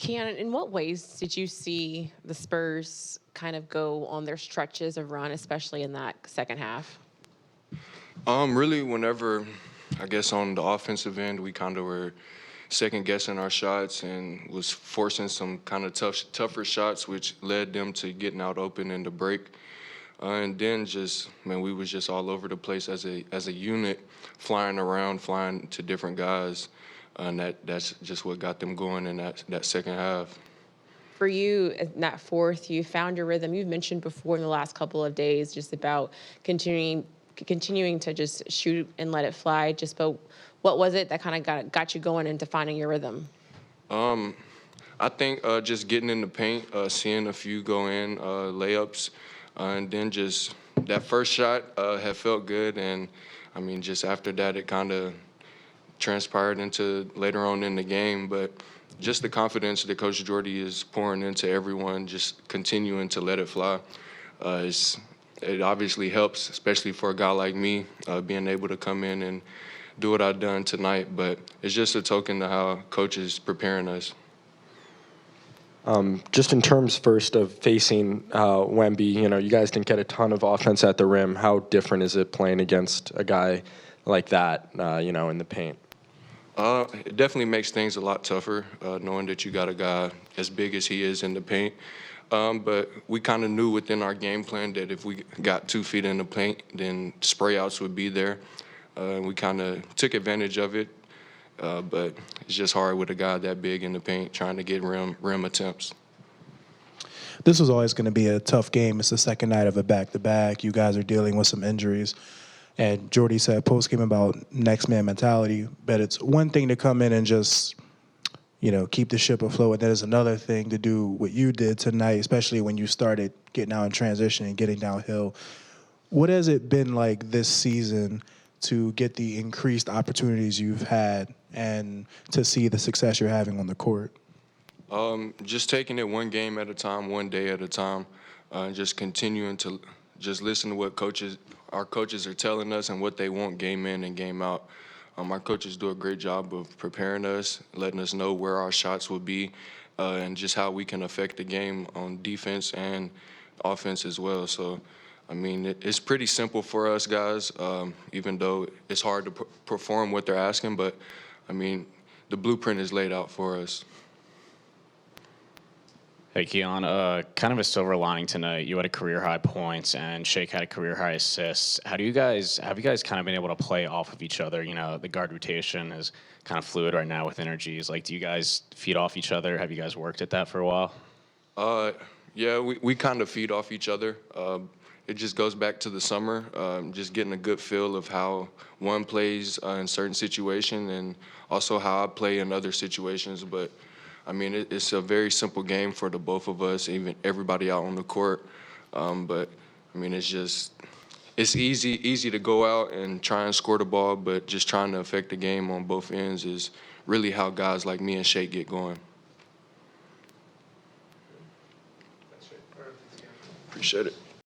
Keon, in what ways did you see the Spurs kind of go on their stretches of run, especially in that second half? Really, whenever I guess on the offensive end, we kind of were second guessing our shots and was forcing some kind of tougher shots, which led them to getting out open in the break. And then just man, we was just all over the place as a unit, flying around, flying to different guys, and that's just what got them going in that second half. For you, in that fourth, you found your rhythm. You've mentioned before in the last couple of days just about continuing to just shoot and let it fly. Just but what was it that kind of got you going into finding your rhythm? Um, I think just getting in the paint, seeing a few go in layups, and then just that first shot had felt good, and I mean just after that it kind of transpired into later on in the game, but just the confidence that Coach Jordy is pouring into everyone, just continuing to let it fly, it obviously helps, especially for a guy like me, being able to come in and do what I've done tonight. But it's just a token to how Coach is preparing us. Just in terms first of facing Wemby, you guys didn't get a ton of offense at the rim. How different is it playing against a guy like that, in the paint? It definitely makes things a lot tougher, knowing that you got a guy as big as he is in the paint. But we kind of knew within our game plan that if we got 2 feet in the paint, then spray outs would be there. We kind of took advantage of it, but it's just hard with a guy that big in the paint trying to get rim attempts. This was always going to be a tough game. It's the second night of a back-to-back. You guys are dealing with some injuries. And Jordy said post-game about next man mentality, but it's one thing to come in and just, keep the ship afloat, and then it's another thing to do what you did tonight, especially when you started getting out in transition and getting downhill. What has it been like this season to get the increased opportunities you've had and to see the success you're having on the court? Just taking it one game at a time, one day at a time, just continuing to just listen to what our coaches are telling us and what they want game in and game out. Our coaches do a great job of preparing us, letting us know where our shots will be, and just how we can affect the game on defense and offense as well. So, I mean, it's pretty simple for us guys, even though it's hard to perform what they're asking. But, I mean, the blueprint is laid out for us. Hey, Keon, kind of a silver lining tonight. You had a career-high points, and Shake had a career-high assists. Have you guys kind of been able to play off of each other? The guard rotation is kind of fluid right now with energies. Like, do you guys feed off each other? Have you guys worked at that for a while? Yeah, we kind of feed off each other. It just goes back to the summer, just getting a good feel of how one plays in certain situations and also how I play in other situations. But I mean, it's a very simple game for the both of us, even everybody out on the court. But I mean, it's easy to go out and try and score the ball, but just trying to affect the game on both ends is really how guys like me and Shake get going. Appreciate it.